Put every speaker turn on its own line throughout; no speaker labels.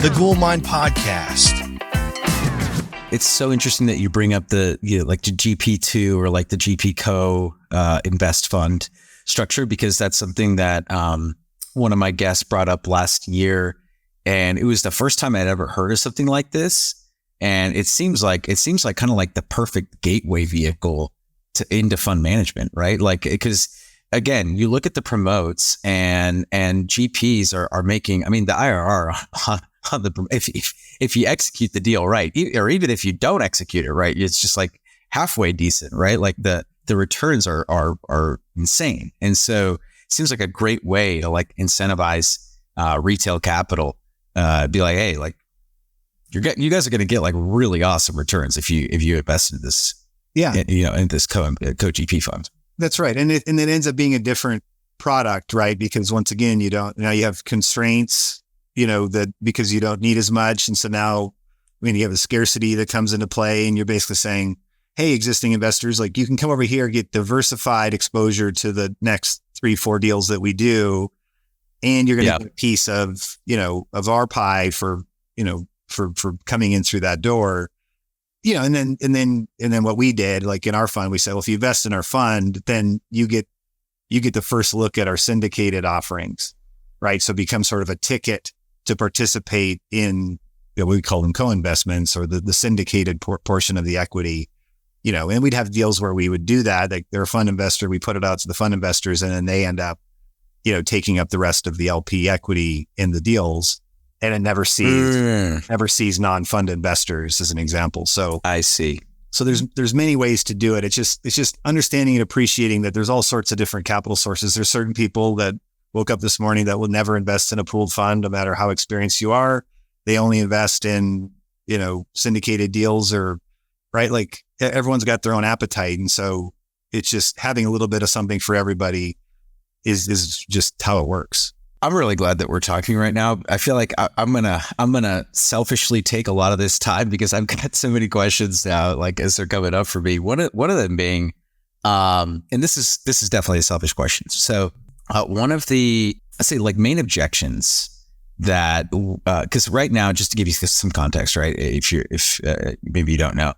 the Gold Mine Podcast.
It's so interesting that you bring up the GP2 or like the GP Co invest fund structure, because that's something that one of my guests brought up last year, and it was the first time I'd ever heard of something like this. And it seems like kind of like the perfect gateway vehicle into fund management, right? Like, because again, you look at the promotes and GPs are making, I mean, the IRR on the, if you execute the deal right, or even if you don't execute it right, it's just like halfway decent, right? Like the returns are insane. And so it seems like a great way to like incentivize retail capital, be like, hey, like you guys are going to get like really awesome returns if you invest in this, in this co GP fund.
That's right. And it ends up being a different product, right? Because once again, you have constraints, that because you don't need as much. And so now, you have a scarcity that comes into play, and you're basically saying, hey, existing investors, like you can come over here, get diversified exposure to the next 3-4 deals that we do. And you're going to get a piece of, of our pie for coming in through that door. And then what we did, like in our fund, we said, well, if you invest in our fund, then you get the first look at our syndicated offerings, right? So it becomes sort of a ticket to participate in, we call them co-investments, or the syndicated portion of the equity, and we'd have deals where we would do that. Like they're a fund investor, we put it out to the fund investors, and then they end up, taking up the rest of the LP equity in the deals. And it never sees non-fund investors, as an example. So
I see.
So there's many ways to do it. It's just understanding and appreciating that there's all sorts of different capital sources. There's certain people that woke up this morning that will never invest in a pooled fund, no matter how experienced you are. They only invest in, syndicated deals, or right. Like everyone's got their own appetite. And so it's just having a little bit of something for everybody is just how it works.
I'm really glad that we're talking right now. I feel like I'm gonna selfishly take a lot of this time, because I've got so many questions now, like as they're coming up for me. One of them being, and this is definitely a selfish question. So one of the, let's say, like main objections that, because right now, just to give you some context, right? If maybe you don't know,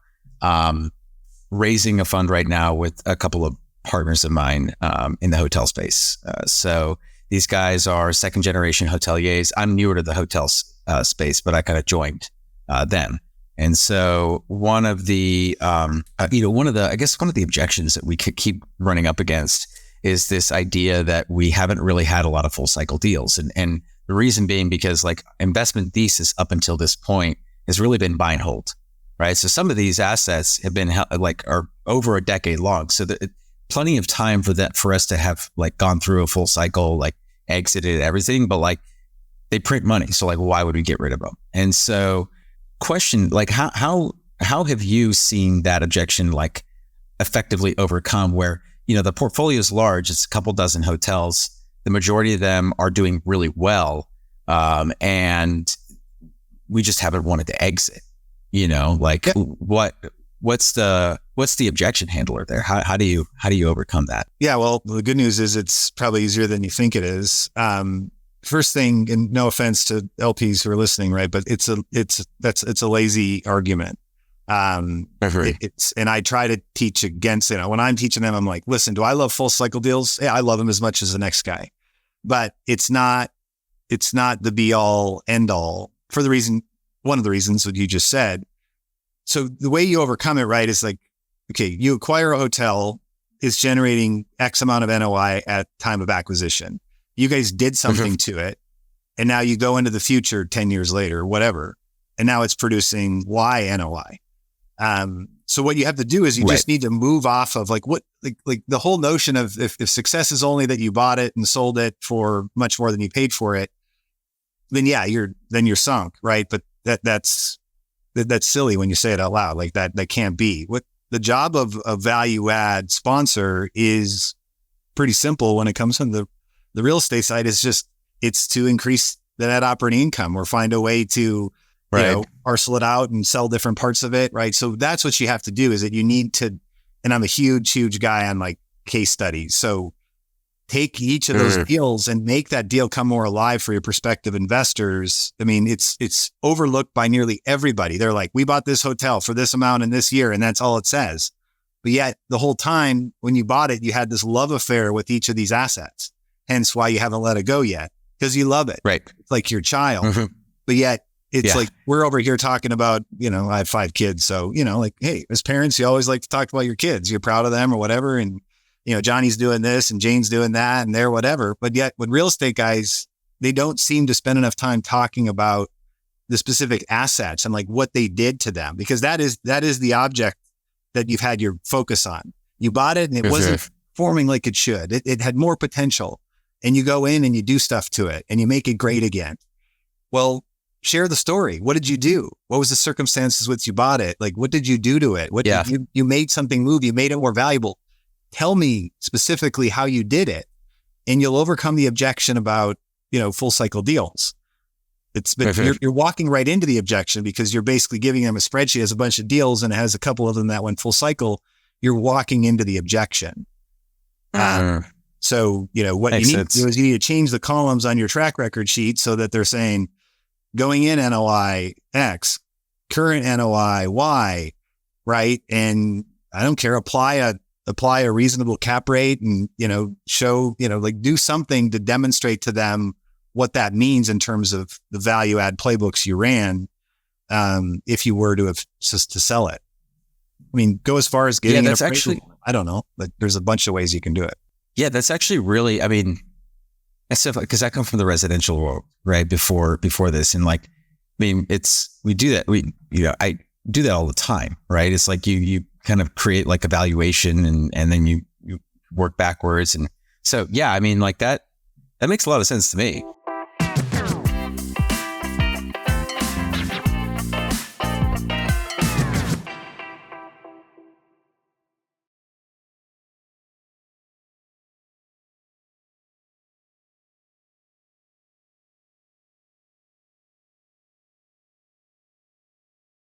raising a fund right now with a couple of partners of mine in the hotel space. So these guys are second generation hoteliers. I'm newer to the hotel space, but I kind of joined them. And so one of the objections that we could keep running up against is this idea that we haven't really had a lot of full cycle deals. And the reason being because like investment thesis up until this point has really been buy and hold, right? So some of these assets have been are over a decade long. So plenty of time for us to have like gone through a full cycle, like exited everything, but like they print money. So like, why would we get rid of them? And so question, like how have you seen that objection like effectively overcome, where, the portfolio is large, it's a couple dozen hotels, the majority of them are doing really well. And we just haven't wanted to exit, what's the objection handler there? How do you overcome that?
Yeah, well, the good news is it's probably easier than you think it is. First thing, and no offense to LPs who are listening, right? But it's a lazy argument. And I try to teach against it. When I'm teaching them, I'm like, listen, do I love full cycle deals? Yeah, I love them as much as the next guy, but it's not the be all end all for one of the reasons that you just said. So the way you overcome it, right, is like, okay, you acquire a hotel, it's generating X amount of NOI at time of acquisition. You guys did something to it, and now you go into the future 10 years later, whatever, and now it's producing Y NOI. So what you have to do is you just need to move off of like the whole notion of if success is only that you bought it and sold it for much more than you paid for it, then you're sunk, right? But that's silly when you say it out loud. Like that can't be. What the job of a value add sponsor is pretty simple when it comes from the real estate side. It's to increase the net operating income, or find a way to parcel it out and sell different parts of it, right? So that's what you have to do, is that you need to, and I'm a huge guy on like case studies. So take each of those deals and make that deal come more alive for your prospective investors. I mean, it's overlooked by nearly everybody. They're like, we bought this hotel for this amount in this year, and that's all it says. But yet the whole time when you bought it, you had this love affair with each of these assets. Hence why you haven't let it go yet, because you love it.
Right.
It's like your child. But yet it's like, we're over here talking about, I have 5 kids. So, like, hey, as parents, you always like to talk about your kids. You're proud of them or whatever. And, Johnny's doing this and Jane's doing that and they're whatever. But yet with real estate guys, they don't seem to spend enough time talking about the specific assets and like what they did to them, because that is the object that you've had your focus on. You bought it and it wasn't performing like it should. It had more potential, and you go in and you do stuff to it and you make it great again. Well, share the story. What did you do? What was the circumstances which you bought it? Like, what did you do to it? You made something move. You made it more valuable. Tell me specifically how you did it, and you'll overcome the objection about, full cycle deals. You're walking right into the objection because you're basically giving them a spreadsheet, has a bunch of deals and it has a couple of them that went full cycle. You're walking into the objection. So, what you need to do is you need to change the columns on your track record sheet so that they're saying going in NOI X, current NOI Y, right? And I don't care, apply a reasonable cap rate and, show, like do something to demonstrate to them what that means in terms of the value add playbooks you ran, if you were to sell it. I mean, go as far as getting
that's actually,
I don't know, but there's a bunch of ways you can do it.
Yeah, that's actually really, I mean, because I come from the residential world, right? Before this. And like, I mean, we do that. I do that all the time, right? It's like you kind of create like a valuation and then you work backwards. And so, yeah, I mean, like that makes a lot of sense to me.